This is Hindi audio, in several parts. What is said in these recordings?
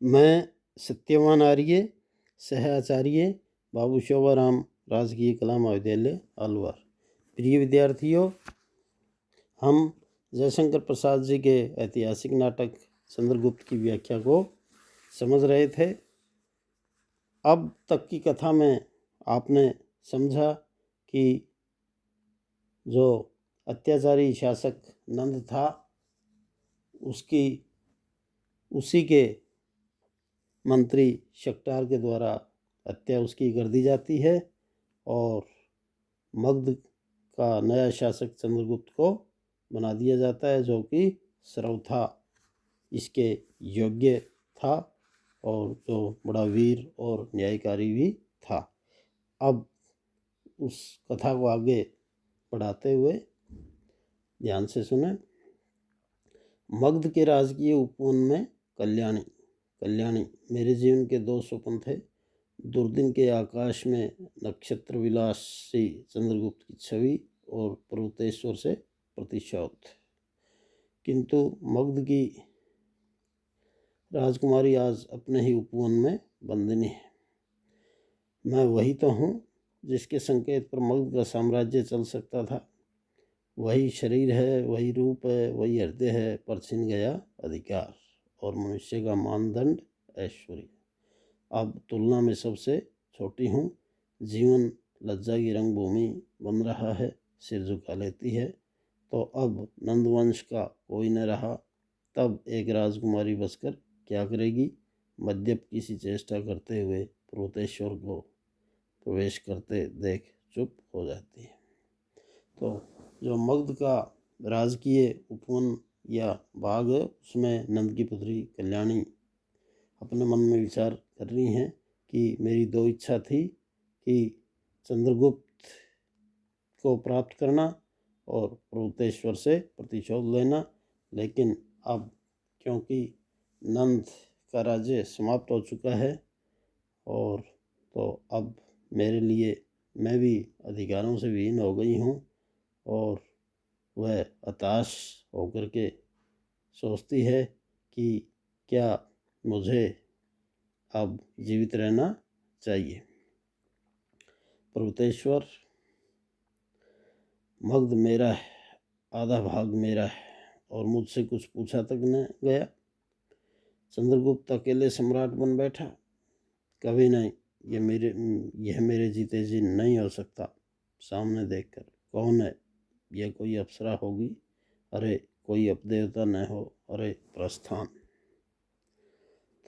मैं सत्यवान आर्य, सह-आचार्य बाबू शोभाराम राजकीय कला महाविद्यालय अलवर। प्रिय विद्यार्थियों, हम जयशंकर प्रसाद जी के ऐतिहासिक नाटक चंद्रगुप्त की व्याख्या को समझ रहे थे। अब तक की कथा में आपने समझा कि जो अत्याचारी शासक नंद था, उसी के मंत्री शक्टार के द्वारा हत्या उसकी कर दी जाती है और मगध का नया शासक चंद्रगुप्त को बना दिया जाता है, जो कि सर्वथा इसके योग्य था और जो बड़ा वीर और न्यायकारी भी था। अब उस कथा को आगे बढ़ाते हुए ध्यान से सुने। मगध के राजकीय उपवन में कल्याणी मेरे जीवन के दो स्वप्न थे। दुर्दिन के आकाश में नक्षत्र विलासी चंद्रगुप्त की छवि और पर्वतेश्वर से प्रतिशोध। किंतु मगध की राजकुमारी आज अपने ही उपवन में बंदिनी है। मैं वही तो हूँ जिसके संकेत पर मगध का साम्राज्य चल सकता था। वही शरीर है, वही रूप है, वही हृदय है, पर छिन गया अधिकार और मनुष्य का मानदंड ऐश्वर्य। अब तुलना में सबसे छोटी हूँ। जीवन लज्जा की रंगभूमि बन रहा है, सिर झुका लेती है। तो अब नंदवंश का कोई न रहा, तब एक राजकुमारी बसकर क्या करेगी। मद्यप किसी चेष्टा करते हुए पर्वतेश्वर को प्रवेश करते देख चुप हो जाती है। तो जो मगध का राजकीय उपवन या बाग है, उसमें नंद की पुत्री कल्याणी अपने मन में विचार कर रही हैं कि मेरी दो इच्छा थी कि चंद्रगुप्त को प्राप्त करना और पर्वतेश्वर से प्रतिशोध लेना, लेकिन अब क्योंकि नंद का राज्य समाप्त हो चुका है और तो अब मेरे लिए मैं भी अधिकारों से विहीन हो गई हूँ और वह हताश होकर के सोचती है कि क्या मुझे अब जीवित रहना चाहिए। पर्वतेश्वर, मगध मेरा है, आधा भाग मेरा है और मुझसे कुछ पूछा तक न गया। चंद्रगुप्त अकेले सम्राट बन बैठा। कभी नहीं, यह मेरे जीते जी नहीं हो सकता। सामने देखकर कौन है? यह कोई अप्सरा होगी? अरे कोई अपदेवता न हो? अरे प्रस्थान।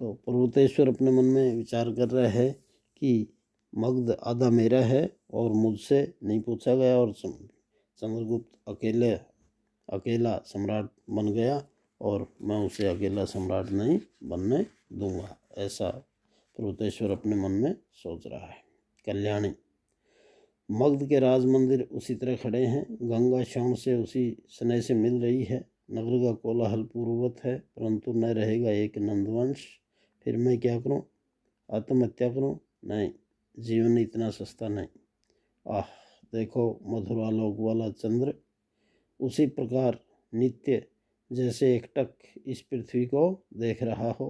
तो पर्वतेश्वर अपने मन में विचार कर रहा है कि मगध आधा मेरा है और मुझसे नहीं पूछा गया और चंद्रगुप्त अकेला सम्राट बन गया और मैं उसे अकेला सम्राट नहीं बनने दूंगा। ऐसा पर्वतेश्वर अपने मन में सोच रहा है। कल्याणी, मगध के राज मंदिर उसी तरह खड़े हैं। गंगा श्रवण से उसी स्नेह से मिल रही है। नगर का कोलाहल पूर्ववत है, परंतु न रहेगा एक नंदवंश। फिर मैं क्या करूं? आत्महत्या करूं? नहीं, जीवन इतना सस्ता नहीं। आह, देखो मधुरालोक वाला चंद्र उसी प्रकार नित्य जैसे एकटक इस पृथ्वी को देख रहा हो।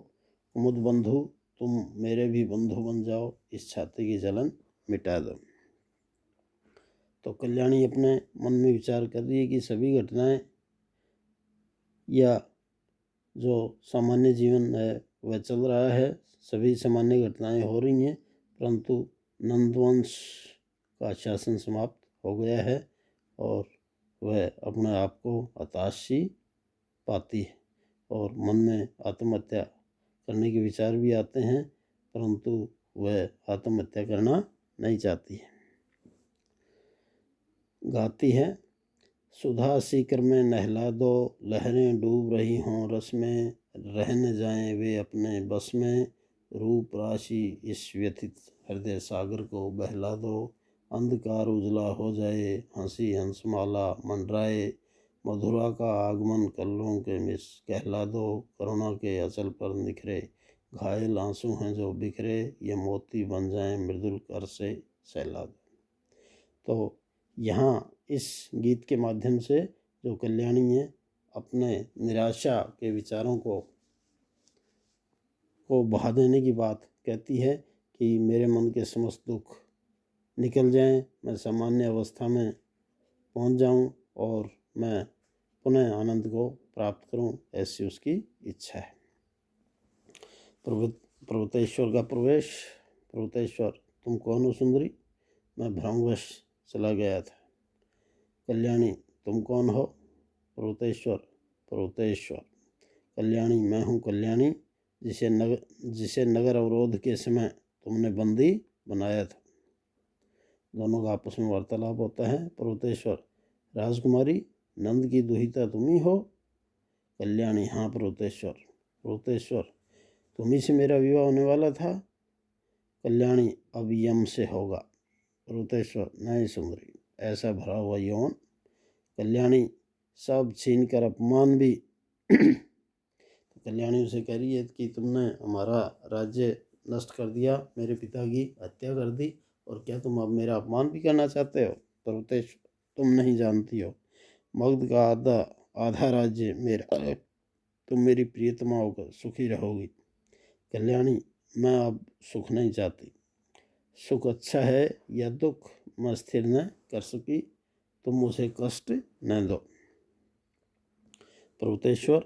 कुमुद बंधु, तुम मेरे भी बंधु बन जाओ, इस छाती की जलन मिटा दो। तो कल्याणी अपने मन में विचार कर रही है कि सभी घटनाएं या जो सामान्य जीवन है वह चल रहा है, सभी सामान्य घटनाएं हो रही हैं, परंतु नंदवंश का शासन समाप्त हो गया है और वह अपने आप को हताशी पाती है और मन में आत्महत्या करने के विचार भी आते हैं, परंतु वह आत्महत्या करना नहीं चाहती है। गाती है, सुधा सीकर में नहला दो, लहरें डूब रही हों रस में, रह न जाएं वे अपने बस में, रूप राशि इस व्यथित हृदय सागर को बहला दो, अंधकार उजला हो जाए, हंसी हंसमाला मंडराए, मधुरा का आगमन कल्लों के मिस कहला दो, करुणा के अचल पर निखरे, घायल आंसू हैं जो बिखरे, ये मोती बन जाएं मृदुल कर से सहला दो। तो यहाँ इस गीत के माध्यम से जो कल्याणी है अपने निराशा के विचारों को को बहा देने की बात कहती है कि मेरे मन के समस्त दुख निकल जाएं, मैं सामान्य अवस्था में पहुंच जाऊं और मैं पुनः आनंद को प्राप्त करूं, ऐसी उसकी इच्छा है। पर्वतेश्वर का प्रवेश। पर्वतेश्वर, तुम कौन हो सुंदरी? मैं भ्रमवश चला गया था। कल्याणी, तुम कौन हो? पर्वतेश्वर, कल्याणी, मैं हूँ कल्याणी, जिसे नगर अवरोध के समय तुमने बंदी बनाया था। दोनों का आपस में वार्तालाप होता है। पर्वतेश्वर, राजकुमारी, नंद की दुहिता तुम ही हो? कल्याणी, हाँ पर्वतेश्वर, तुम्ही से मेरा विवाह होने वाला था। कल्याणी, अब यम से होगा। पर्वतेश्वर, नहीं सुंदरी, ऐसा भरा हुआ यौन। कल्याणी, सब छीन कर अपमान भी। तो कल्याणी उसे कह रही है कि तुमने हमारा राज्य नष्ट कर दिया, मेरे पिता की हत्या कर दी, और क्या तुम अब मेरा अपमान भी करना चाहते हो? पर्वतेश्वर, तुम नहीं जानती हो, मगध का आधा राज्य मेरा है, तुम मेरी प्रियतमा होकर सुखी रहोगी। कल्याणी, मैं अब सुख नहीं चाहती। सुख अच्छा है या दुख मैं स्थिर न कर सकी, तुम उसे कष्ट न दो। पर्वतेश्वर,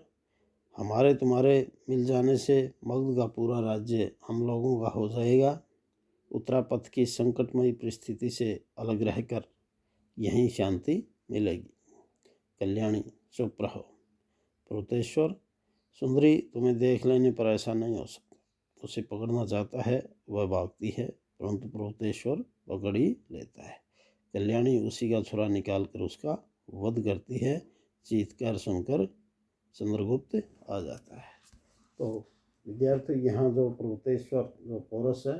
हमारे तुम्हारे मिल जाने से मगध का पूरा राज्य हम लोगों का हो जाएगा। उत्तरापथ की संकटमयी परिस्थिति से अलग रहकर यहीं शांति मिलेगी। कल्याणी, चुप रहो। पर्वतेश्वर, सुंदरी, तुम्हें देख लेने पर ऐसा नहीं हो सकता। उसे पकड़ना चाहता है, वह भागती है, परंतु पर्वतेश्वर पकड़ ही लेता है। कल्याणी उसी का छुरा निकाल कर उसका वध करती है। चीत्कार सुनकर चंद्रगुप्त आ जाता है। तो विद्यार्थी, यहाँ जो पर्वतेश्वर जो पौरस है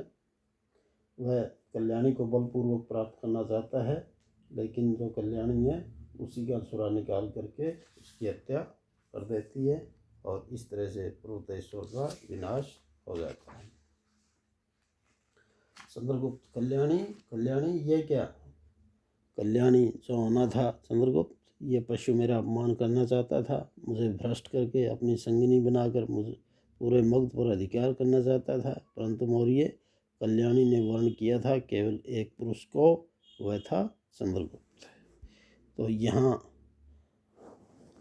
वह कल्याणी को बलपूर्वक प्राप्त करना चाहता है, लेकिन जो कल्याणी है उसी का छुरा निकाल करके उसकी हत्या कर देती है, और इस तरह से पर्वतेश्वर का विनाश हो जाता है। चंद्रगुप्त, कल्याणी ये क्या? कल्याणी, जो होना था चंद्रगुप्त, ये पशु मेरा अपमान करना चाहता था, मुझे भ्रष्ट करके अपनी संगिनी बनाकर मुझे पूरे मगध पर अधिकार करना चाहता था, परंतु मौर्य कल्याणी ने वर्ण किया था केवल एक पुरुष को, वह था चंद्रगुप्त। तो यहाँ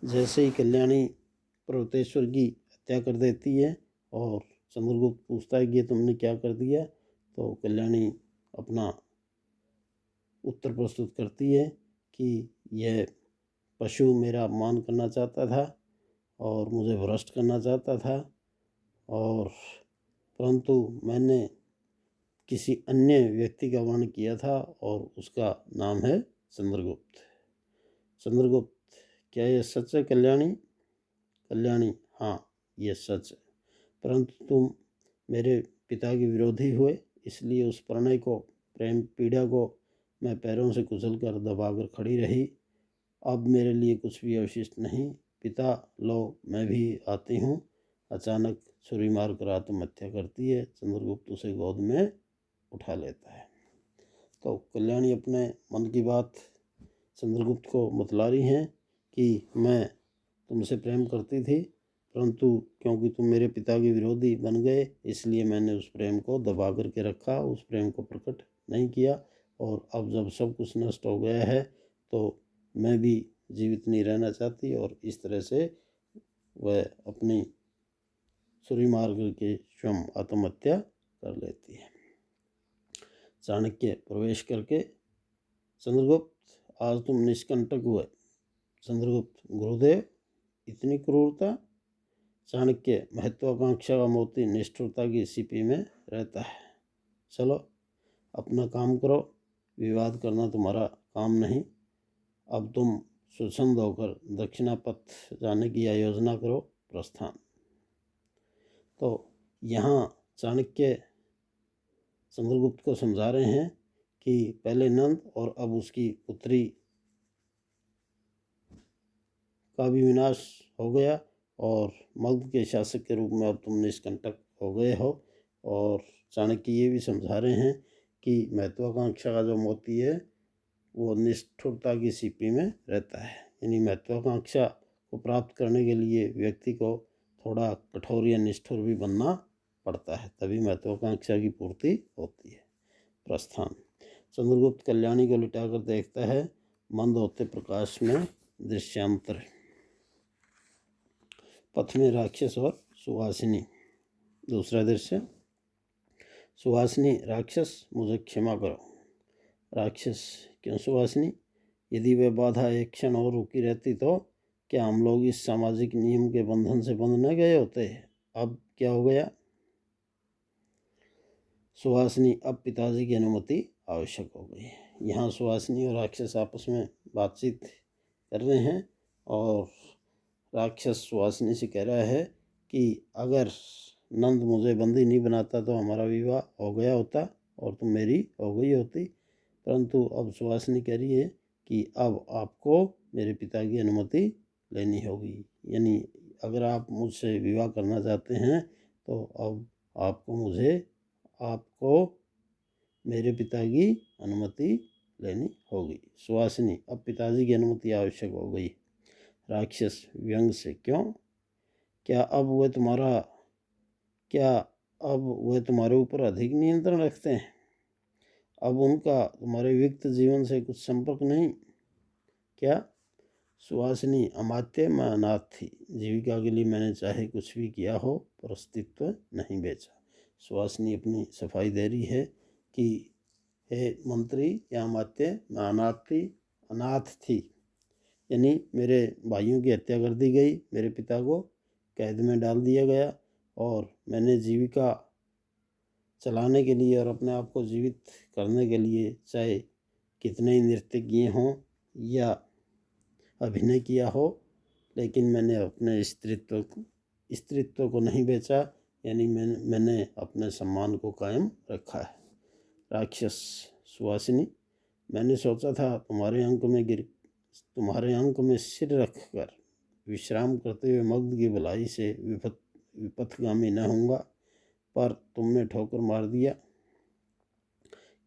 जैसे ही कल्याणी पर्वतेश्वर की हत्या कर देती है और चंद्रगुप्त पूछता है कि तुमने क्या कर दिया, तो कल्याणी अपना उत्तर प्रस्तुत करती है कि यह पशु मेरा अपमान करना चाहता था और मुझे भ्रष्ट करना चाहता था, और परंतु मैंने किसी अन्य व्यक्ति का वर्ण किया था और उसका नाम है चंद्रगुप्त। चंद्रगुप्त, क्या यह सच है कल्याणी? कल्याणी, हाँ ये सच है, परंतु तुम मेरे पिता के विरोधी हुए, इसलिए उस प्रणय को, प्रेम पीड़ा को मैं पैरों से कुचल कर दबाकर खड़ी रही। अब मेरे लिए कुछ भी अवशिष्ट नहीं। पिता, लो मैं भी आती हूँ। अचानक छुरी मार कर आत्महत्या करती है। चंद्रगुप्त उसे गोद में उठा लेता है। तो कल्याणी अपने मन की बात चंद्रगुप्त को बतला रही हैं कि मैं तुमसे प्रेम करती थी, परंतु क्योंकि तुम मेरे पिता के विरोधी बन गए, इसलिए मैंने उस प्रेम को दबा करके रखा, उस प्रेम को प्रकट नहीं किया, और अब जब सब कुछ नष्ट हो गया है तो मैं भी जीवित नहीं रहना चाहती, और इस तरह से वह अपनी छुरी मार करके स्वयं आत्महत्या कर लेती है। चाणक्य प्रवेश करके, चंद्रगुप्त, आज तुम निष्कंटक हुए। चंद्रगुप्त, गुरुदेव, इतनी क्रूरता? चाणक्य, महत्वाकांक्षा का मोती निष्ठुरता की सीपी में रहता है। चलो अपना काम करो, विवाद करना तुम्हारा काम नहीं। अब तुम स्वच्छंद होकर दक्षिणापथ जाने की योजना करो, प्रस्थान। तो यहाँ चाणक्य चंद्रगुप्त को समझा रहे हैं कि पहले नंद और अब उसकी पुत्री का भी विनाश हो गया, और मगध के शासक के रूप में अब तुम निष्कंटक हो गए हो। और चाणक्य ये भी समझा रहे हैं कि महत्वाकांक्षा का जो मोती है वो निष्ठुरता की सीपी में रहता है, यानी महत्वाकांक्षा को प्राप्त करने के लिए व्यक्ति को थोड़ा कठोर या निष्ठुर भी बनना पड़ता है, तभी महत्वाकांक्षा की पूर्ति होती है। प्रस्थान। चंद्रगुप्त कल्याणी को लिटाकर देखता है, मंद होते प्रकाश में दृश्यांतर। पथ में राक्षस और सुहासिनी। दूसरा दृश्य। सुहासिनी, राक्षस मुझे क्षमा करो। राक्षस, क्यों सुहासिनी? यदि वह बाधा एक क्षण और रुकी रहती तो क्या हम लोग इस सामाजिक नियम के बंधन से बंध न गए होते? अब क्या हो गया? सुहासिनी, अब पिताजी की अनुमति आवश्यक हो गई। यहाँ सुहासिनी और राक्षस आपस में बातचीत कर रहे हैं और राक्षस सुहासिनी से कह रहा है कि अगर नंद मुझे बंदी नहीं बनाता तो हमारा विवाह हो गया होता और तुम मेरी हो गई होती, परंतु अब सुहासिनी कह रही है कि अब आपको मेरे पिता की अनुमति लेनी होगी, यानी अगर आप मुझसे विवाह करना चाहते हैं तो अब आपको मेरे पिता की अनुमति लेनी होगी। सुहासिनी, अब पिताजी की अनुमति आवश्यक हो गई। राक्षस व्यंग से, क्यों? क्या अब वह तुम्हारे ऊपर अधिक नियंत्रण रखते हैं? अब उनका तुम्हारे व्यक्ति जीवन से कुछ संपर्क नहीं क्या? सुहासिनी, अमात्य, मैं अनाथ थी, जीविका के लिए मैंने चाहे कुछ भी किया हो पर अस्तित्व नहीं बेचा। सुहासिनी अपनी सफाई दे रही है कि हे मंत्री या अमात्य, मैं अनाथ थी, यानी मेरे भाइयों की हत्या कर दी गई, मेरे पिता को कैद में डाल दिया गया और मैंने जीविका चलाने के लिए और अपने आप को जीवित करने के लिए चाहे कितने ही नृत्य किए हों या अभिनय किया हो, लेकिन मैंने अपने स्त्रीत्व को नहीं बेचा, यानी मैंने अपने सम्मान को कायम रखा है। राक्षस सुहासिनी, मैंने सोचा था तुम्हारे अंक में सिर रखकर विश्राम करते हुए मग्ध की भलाई से विपथगामी न होऊंगा, पर तुमने ठोकर मार दिया।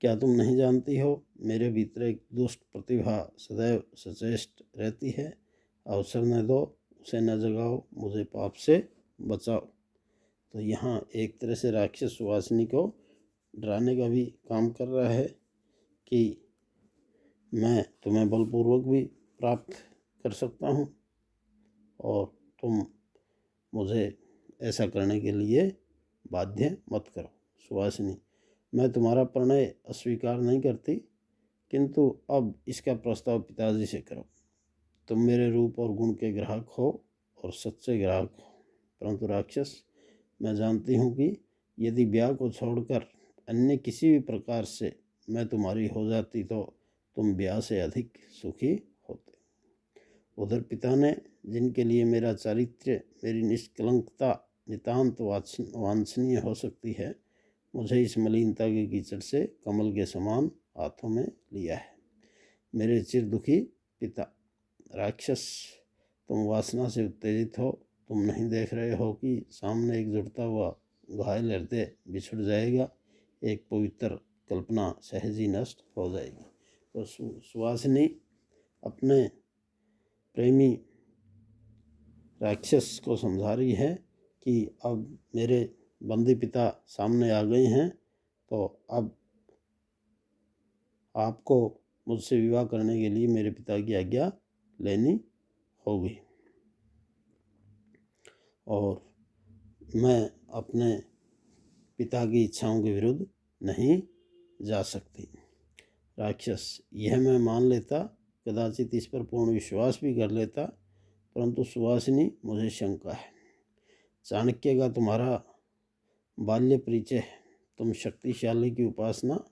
क्या तुम नहीं जानती हो, मेरे भीतर एक दुष्ट प्रतिभा सदैव सचेष्ट रहती है। अवसर न दो, उसे न जगाओ, मुझे पाप से बचाओ। तो यहाँ एक तरह से राक्षस सुहासिनी को डराने का भी काम कर रहा है कि मैं तुम्हें बलपूर्वक भी प्राप्त कर सकता हूँ और तुम मुझे ऐसा करने के लिए बाध्य मत करो। सुहासिनी, मैं तुम्हारा प्रणय अस्वीकार नहीं करती, किंतु अब इसका प्रस्ताव पिताजी से करो। तुम मेरे रूप और गुण के ग्राहक हो और सच्चे ग्राहक हो, परंतु राक्षस, मैं जानती हूँ कि यदि ब्याह को छोड़कर अन्य किसी भी प्रकार से मैं तुम्हारी हो जाती तो तुम ब्याह से अधिक सुखी होते। उधर पिता ने, जिनके लिए मेरा चारित्र्य, मेरी निष्कलंकता नितांत वांछनीय हो सकती है, मुझे इस मलिनता के कीचड़ से कमल के समान हाथों में लिया है। मेरे चिर दुखी पिता। राक्षस, तुम वासना से उत्तेजित हो, तुम नहीं देख रहे हो कि सामने एक जुड़ता हुआ घायल हृदय बिछुड़ जाएगा, एक पवित्र कल्पना सहज ही नष्ट हो जाएगी। तो सुहासिनी अपने प्रेमी राक्षस को समझा रही है कि अब मेरे बंदी पिता सामने आ गए हैं, तो अब आपको मुझसे विवाह करने के लिए मेरे पिता की आज्ञा लेनी होगी और मैं अपने पिता की इच्छाओं के विरुद्ध नहीं जा सकती। राक्षस, यह मैं मान लेता, कदाचित इस पर पूर्ण विश्वास भी कर लेता, परंतु सुहासिनी, मुझे शंका है। चाणक्य का तुम्हारा बाल्य परिचय, तुम शक्तिशाली की उपासना।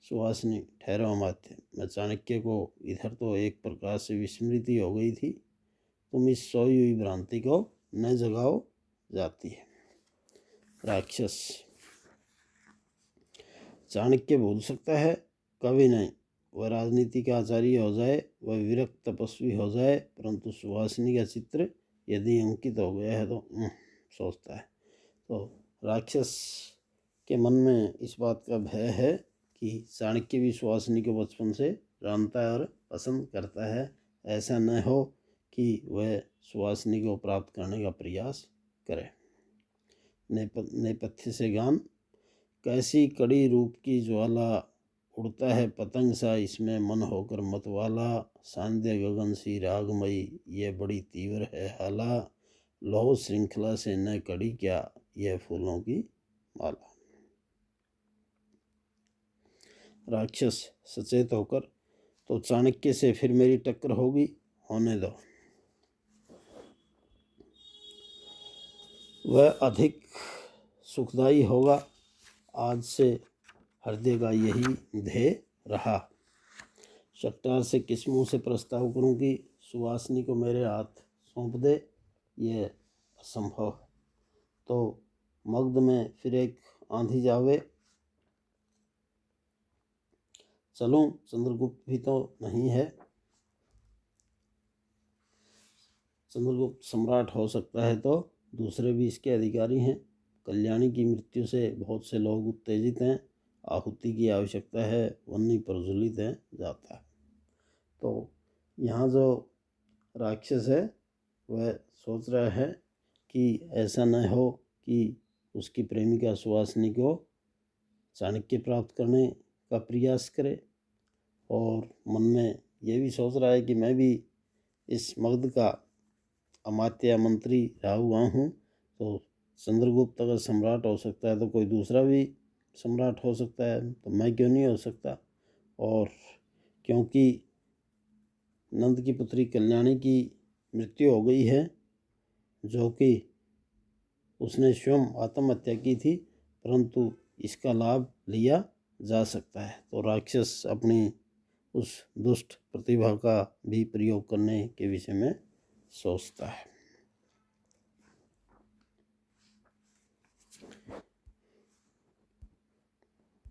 सुहासिनी, ठहरो अमात्य, मैं चाणक्य को इधर तो एक प्रकार से विस्मृति हो गई थी, तुम इस सोई हुई भ्रांति को न जगाओ जाती है। राक्षस, चाणक्य भूल सकता है, कभी नहीं। वह राजनीति का आचार्य हो जाए, वह विरक्त तपस्वी हो जाए, परंतु सुहासिनी का चित्र यदि अंकित हो गया है तो सोचता है। तो राक्षस के मन में इस बात का भय है कि चाणक्य भी सुहासिनी को बचपन से जानता है और पसंद करता है, ऐसा न हो कि वह सुहासिनी को प्राप्त करने का प्रयास करे। नेपथ्य से गान। कैसी कड़ी रूप की ज्वाला, उड़ता है पतंग सा इसमें मन होकर मतवाला। सांध्य गगन सी रागमयी, ये बड़ी तीव्र है हाला। लौ श्रृंखला से न कड़ी क्या, यह फूलों की माला। राक्षस सचेत होकर, तो चाणक्य से फिर मेरी टक्कर होगी, होने दो। वह अधिक सुखदायी होगा, आज से हृदय का यही ध्येय रहा। शट्टार से किस मुँह से प्रस्ताव करूं कि सुवासिनी को मेरे हाथ सौंप दे, यह असंभव। तो मगध में फिर एक आंधी जावे, चलूं, चंद्रगुप्त भी तो नहीं है। चंद्रगुप्त सम्राट हो सकता है तो दूसरे भी इसके अधिकारी हैं। कल्याणी की मृत्यु से बहुत से लोग उत्तेजित हैं, आहुति की आवश्यकता है, वन्नी प्रज्वलित है जाता है। तो यहाँ जो राक्षस है वह सोच रहा है कि ऐसा न हो कि उसकी प्रेमिका सुवासिनी को चाणक्य प्राप्त करने का प्रयास करे, और मन में ये भी सोच रहा है कि मैं भी इस मगध का अमात्य मंत्री रहा हुआ हूँ, तो चंद्रगुप्त अगर सम्राट हो सकता है तो कोई दूसरा भी सम्राट हो सकता है, तो मैं क्यों नहीं हो सकता। और क्योंकि नंद की पुत्री कल्याणी की मृत्यु हो गई है, जो कि उसने स्वयं आत्महत्या की थी, परंतु इसका लाभ लिया जा सकता है। तो राक्षस अपनी उस दुष्ट प्रतिभा का भी प्रयोग करने के विषय में सोचता है।